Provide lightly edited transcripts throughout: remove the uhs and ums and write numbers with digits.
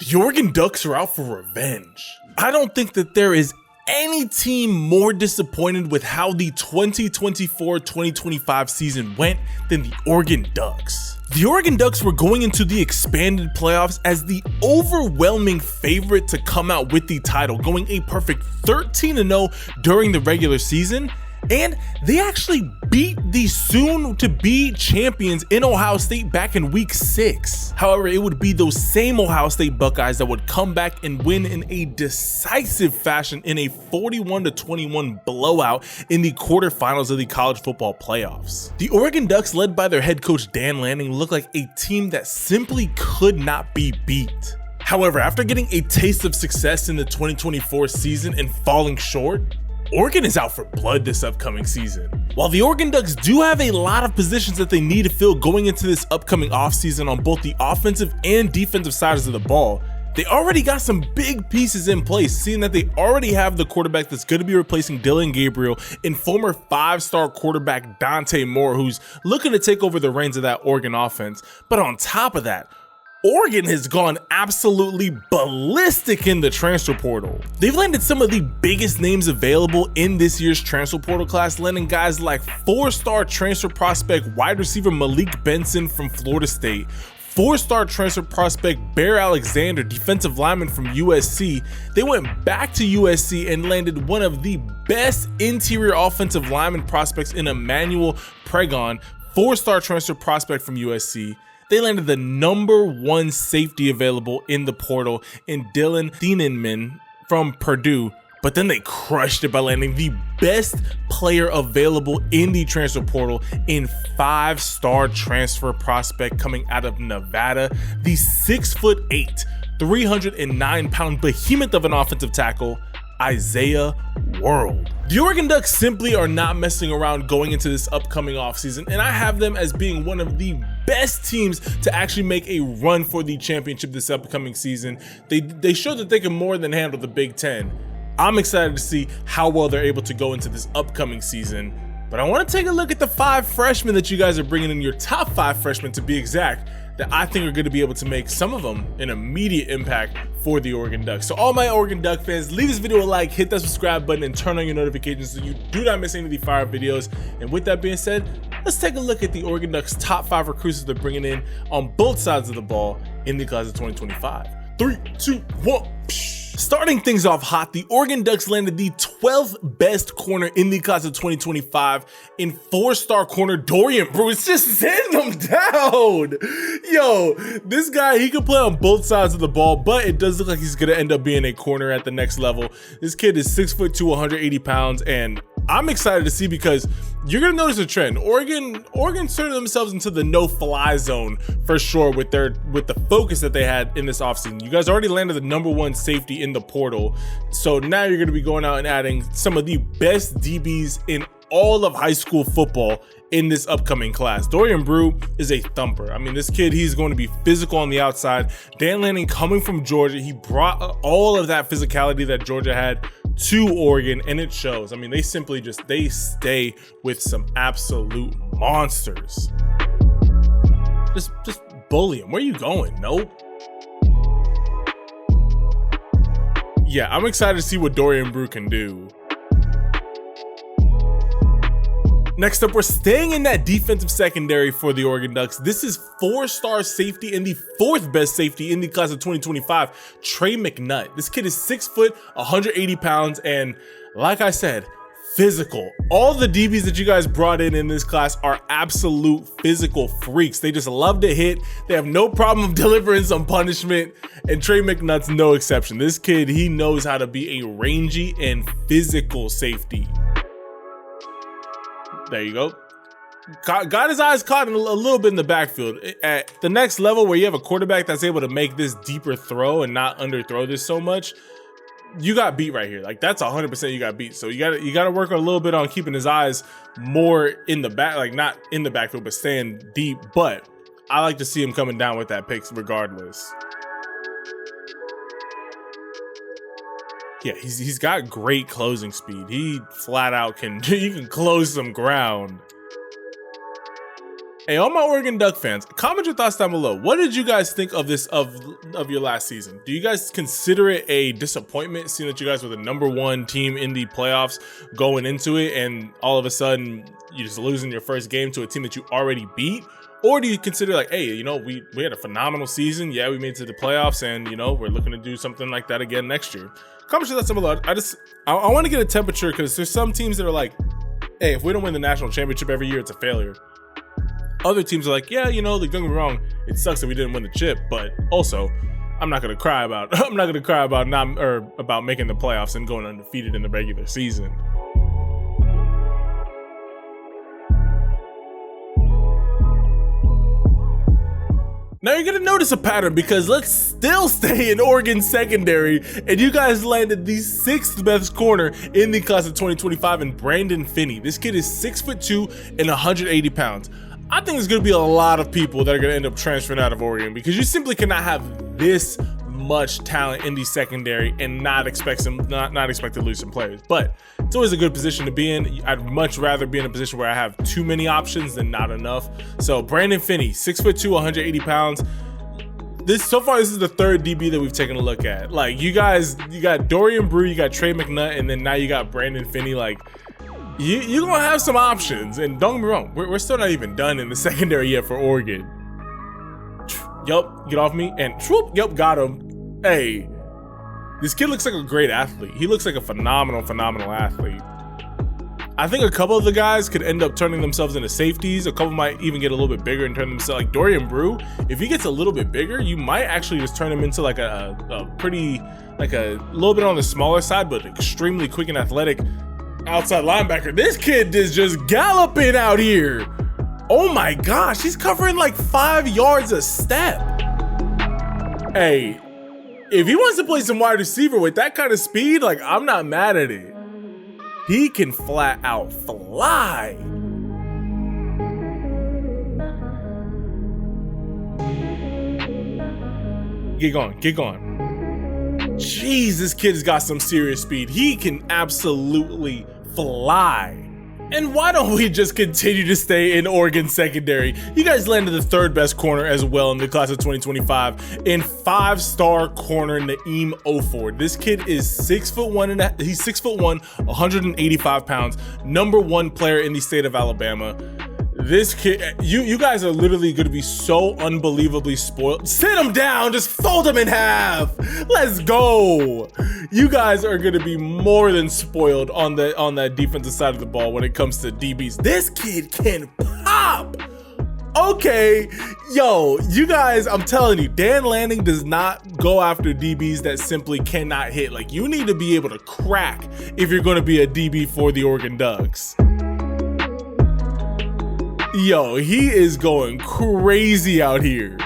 The Oregon Ducks are out for revenge. I don't think that there is any team more disappointed with how the 2024-2025 season went than the Oregon Ducks. The Oregon Ducks were going into the expanded playoffs as the overwhelming favorite to come out with the title, going a perfect 13-0 during the regular season. And they actually beat the soon-to-be champions in Ohio State back in week 6. However, it would be those same Ohio State Buckeyes that would come back and win in a decisive fashion in a 41-21 blowout in the quarterfinals of the college football playoffs. The Oregon Ducks, led by their head coach Dan Lanning, looked like a team that simply could not be beat. However, after getting a taste of success in the 2024 season and falling short, Oregon is out for blood this upcoming season. While the Oregon Ducks do have a lot of positions that they need to fill going into this upcoming offseason on both the offensive and defensive sides of the ball, they already got some big pieces in place, seeing that they already have the quarterback that's going to be replacing Dillon Gabriel and former 5-star quarterback Dante Moore, who's looking to take over the reins of that Oregon offense. But on top of that, Oregon has gone absolutely ballistic in the transfer portal. They've landed some of the biggest names available in this year's transfer portal class, landing guys like 4-star transfer prospect wide receiver Malik Benson from Florida State, 4-star transfer prospect Bear Alexander, defensive lineman from USC. They went back to USC and landed one of the best interior offensive lineman prospects in Emmanuel Pregon, 4-star transfer prospect from USC. They landed the #1 safety available in the portal in Dylan Thieneman from Purdue, but then they crushed it by landing the best player available in the transfer portal in 5-star transfer prospect coming out of Nevada, the 6'8", 309-pound behemoth of an offensive tackle, Isaiah World. The Oregon Ducks simply are not messing around going into this upcoming offseason, and I have them as being one of the best teams to actually make a run for the championship this upcoming season. They showed that they can more than handle the Big Ten. I'm excited to see how well they're able to go into this upcoming season, but I want to take a look at the 5 freshmen that you guys are bringing in, your top 5 freshmen to be exact, that I think are going to be able to make, some of them, an immediate impact for the Oregon Ducks. So all my Oregon Duck fans, leave this video a like, hit that subscribe button, and turn on your notifications so you do not miss any of the fire videos. And with that being said, let's take a look at the Oregon Ducks' top 5 recruits that they're bringing in on both sides of the ball in the class of 2025. 3, 2, 1. Starting things off hot, the Oregon Ducks landed the 12th best corner in the class of 2025 in 4-star corner Dorian Brew. It's just send them down. Yo, this guy, he can play on both sides of the ball, but it does look like he's going to end up being a corner at the next level. This kid is 6'2", 180 pounds, and I'm excited to see because you're going to notice a trend. Oregon inserted themselves into the no-fly zone for sure with the focus that they had in this offseason. You guys already landed the #1 safety in the portal, so now you're going to be going out and adding some of the best DBs in all of high school football in this upcoming class. Dorian Brew is a thumper. I mean, this kid, he's going to be physical on the outside. Dan Lanning, coming from Georgia, he brought all of that physicality that Georgia had to Oregon, and it shows. I mean, they simply they stay with some absolute monsters. Just bully him. Where are you going? Nope. Yeah, I'm excited to see what Dorian Brew can do. Next up, we're staying in that defensive secondary for the Oregon Ducks. This is 4-star safety and the 4th best safety in the class of 2025, Trey McNutt. This kid is 6 foot, 180 pounds, and like I said, physical. All the DBs that you guys brought in this class are absolute physical freaks. They just love to hit. They have no problem delivering some punishment, and Trey McNutt's no exception. This kid, he knows how to be a rangy and physical safety. There you go. Got his eyes caught a little bit in the backfield. At the next level where you have a quarterback that's able to make this deeper throw and not underthrow this so much, you got beat right here. Like, that's 100% you got beat. So you got to work a little bit on keeping his eyes more in the back, like not in the backfield, but staying deep. But I like to see him coming down with that pick regardless. Yeah, he's got great closing speed. He flat out can close some ground. Hey, all my Oregon Duck fans, comment your thoughts down below. What did you guys think of this of your last season? Do you guys consider it a disappointment, seeing that you guys were the #1 team in the playoffs going into it, and all of a sudden you just losing your first game to a team that you already beat? Or do you consider like, hey, you know, we had a phenomenal season. Yeah, we made it to the playoffs, and you know, we're looking to do something like that again next year. Comment your thoughts down below. I want to get a temperature, because there's some teams that are like, hey, if we don't win the national championship every year, it's a failure. Other teams are like, yeah, you know, like, don't get me wrong, it sucks that we didn't win the chip, but also I'm not gonna cry about about making the playoffs and going undefeated in the regular season. Now you're gonna notice a pattern, because let's still stay in Oregon secondary, and you guys landed the 6th best corner in the class of 2025 in Brandon Finney. This kid is 6'2" and 180 pounds. I think there's gonna be a lot of people that are gonna end up transferring out of Oregon, because you simply cannot have this much talent in the secondary and not expect to lose some players. But it's always a good position to be in. I'd much rather be in a position where I have too many options than not enough. So Brandon Finney, 6'2", 180 pounds. So far, this is the 3rd DB that we've taken a look at. Like, you got Dorian Brew, you got Trey McNutt, and then now you got Brandon Finney. Like, you're gonna have some options, and don't get me wrong, we're still not even done in the secondary yet for Oregon. Yup, get off me, and troop, yup, got him. Hey, this kid looks like a great athlete. He looks like a phenomenal athlete. I think a couple of the guys could end up turning themselves into safeties. A couple might even get a little bit bigger and turn themselves, like Dorian Brew. If he gets a little bit bigger, you might actually just turn him into like a little bit on the smaller side, but extremely quick and athletic outside linebacker. This kid is just galloping out here. Oh my gosh, he's covering like 5 yards a step. Hey, if he wants to play some wide receiver with that kind of speed, like, I'm not mad at it. He can flat out fly. Get going, get going. Jeez, this kid's got some serious speed. He can absolutely fly. And why don't we just continue to stay in Oregon secondary? You guys landed the 3rd best corner as well in the class of 2025 in 5-star corner Na'eem Offord. This kid is 6'1", he's 6'1", 185 pounds, #1 player in the state of Alabama. This kid, you guys are literally going to be so unbelievably spoiled. Sit him down, just fold him in half. Let's go. You guys are going to be more than spoiled on that defensive side of the ball when it comes to DBs. This kid can pop. Okay, yo, you guys, I'm telling you, Dan Lanning does not go after DBs that simply cannot hit. Like, you need to be able to crack if you're going to be a DB for the Oregon Ducks. Yo, he is going crazy out here.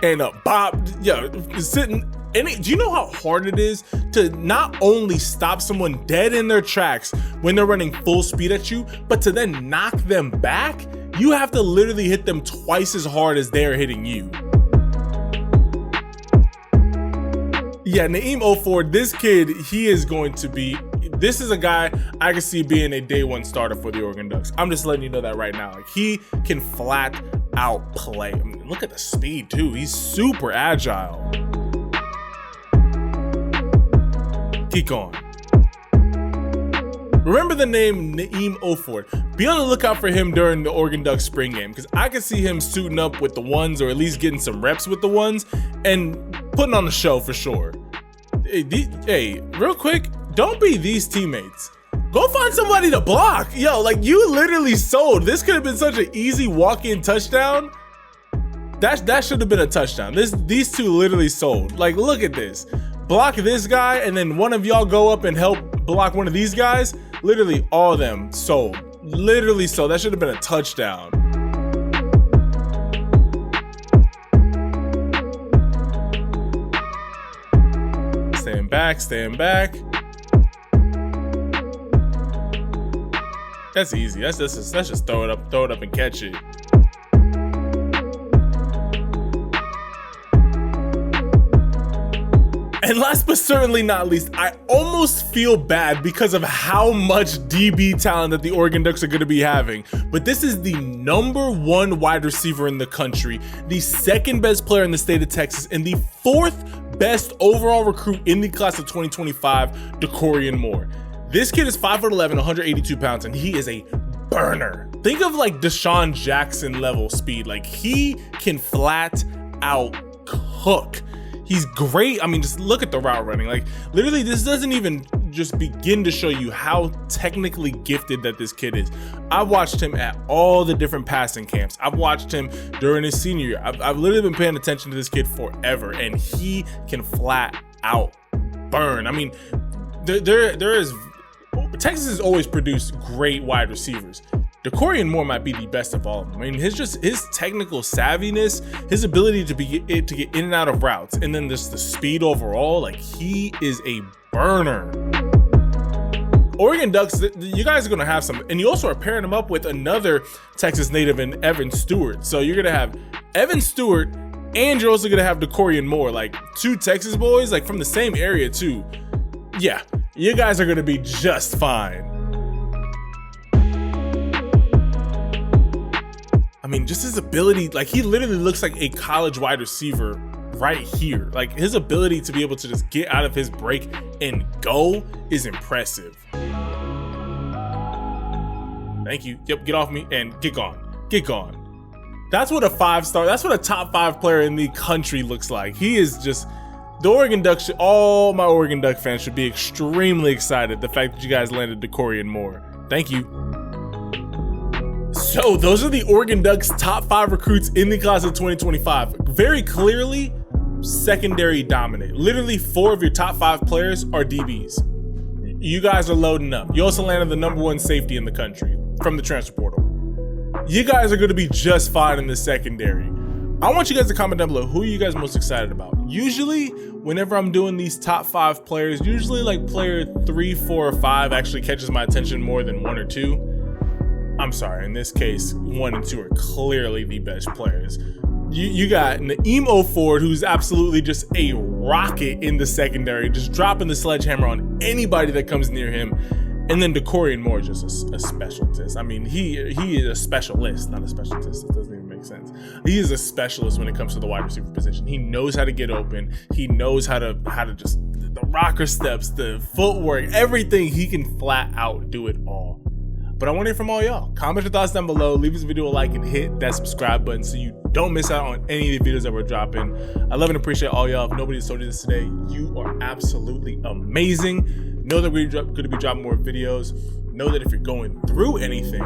And Bob, yo, sitting. And do you know how hard it is to not only stop someone dead in their tracks when they're running full speed at you, but to then knock them back? You have to literally hit them twice as hard as they're hitting you. Yeah, Na'eem Offord, this kid, he is going to be, this is a guy I can see being a day 1 starter for the Oregon Ducks. I'm just letting you know that right now. Like, he can flat out play. I mean, look at the speed too. He's super agile. Keep going. Remember the name Na'eem Offord. Be on the lookout for him during the Oregon Ducks spring game, because I can see him suiting up with the ones, or at least getting some reps with the ones and putting on the show for sure. Hey, real quick, don't be these teammates. Go find somebody to block. Yo, like, you literally sold. This could have been such an easy walk-in touchdown. That should have been a touchdown. These two literally sold. Like, look at this. Block this guy, and then one of y'all go up and help block one of these guys. Literally all of them sold. Literally sold. That should have been a touchdown. Stand back, stand back. That's easy. That's just throw it up and catch it. And last but certainly not least, I almost feel bad because of how much DB talent that the Oregon Ducks are going to be having. But this is the #1 wide receiver in the country, the 2nd best player in the state of Texas, and the 4th best overall recruit in the class of 2025, Dakorien Moore. This kid is 5'11", 182 pounds, and he is a burner. Think of like Deshaun Jackson level speed. Like, he can flat out cook. He's great. I mean, just look at the route running. Like, literally, this doesn't even just begin to show you how technically gifted that this kid is. I've watched him at all the different passing camps. I've watched him during his senior year. I've literally been paying attention to this kid forever, and he can flat out burn. I mean, Texas has always produced great wide receivers. Dakorien Moore might be the best of all of them. I mean, his technical savviness, his ability to get in and out of routes, and then just the speed overall, like, he is a burner. Oregon Ducks, you guys are going to have some, and you also are pairing him up with another Texas native in Evan Stewart. So you're going to have Evan Stewart, and you're also going to have Dakorien Moore, like 2 Texas boys, like from the same area too. Yeah, you guys are going to be just fine. I mean, just his ability, like, he literally looks like a college wide receiver right here. Like, his ability to be able to just get out of his break and go is impressive. Thank you. Yep, get off me and get gone. Get gone. That's what a 5-star, that's what a top 5 player in the country looks like. He is just, the Oregon Ducks, all my Oregon Duck fans should be extremely excited the fact that you guys landed Dakorien Moore. Thank you. So those are the Oregon Ducks top 5 recruits in the class of 2025. Very clearly, secondary dominant. Literally 4 of your top 5 players are DBs. You guys are loading up. You also landed the #1 safety in the country from the transfer portal. You guys are going to be just fine in the secondary. I want you guys to comment down below, who are you guys most excited about? Usually, whenever I'm doing these top 5 players, usually like player 3, 4, or 5 actually catches my attention more than 1 or 2. I'm sorry, in this case, 1 and 2 are clearly the best players. You got Na'eem Offord, who's absolutely just a rocket in the secondary, just dropping the sledgehammer on anybody that comes near him. And then Dakorien Moore, just a specialist. I mean, he is a specialist, not a specialist. It doesn't even make sense. He is a specialist when it comes to the wide receiver position. He knows how to get open. He knows how to just, the rocker steps, the footwork, everything. He can flat out do it all. But I want to hear from all y'all. Comment your thoughts down below. Leave this video a like and hit that subscribe button so you don't miss out on any of the videos that we're dropping. I love and appreciate all y'all. If nobody has told you this today, you are absolutely amazing. Know that we're going to be dropping more videos. Know that if you're going through anything,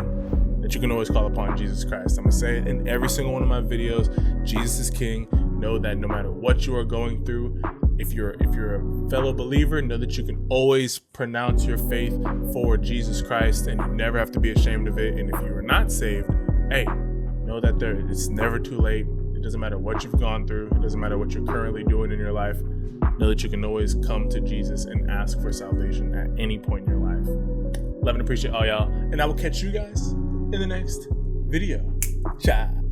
that you can always call upon Jesus Christ. I'm going to say it in every single one of my videos. Jesus is King. Know that no matter what you are going through, if you're a fellow believer, know that you can always pronounce your faith for Jesus Christ, and you never have to be ashamed of it. And if you are not saved, hey, know that it's never too late. It doesn't matter what you've gone through. It doesn't matter what you're currently doing in your life. Know that you can always come to Jesus and ask for salvation at any point in your life. Love and appreciate all y'all, and I will catch you guys in the next video. Ciao.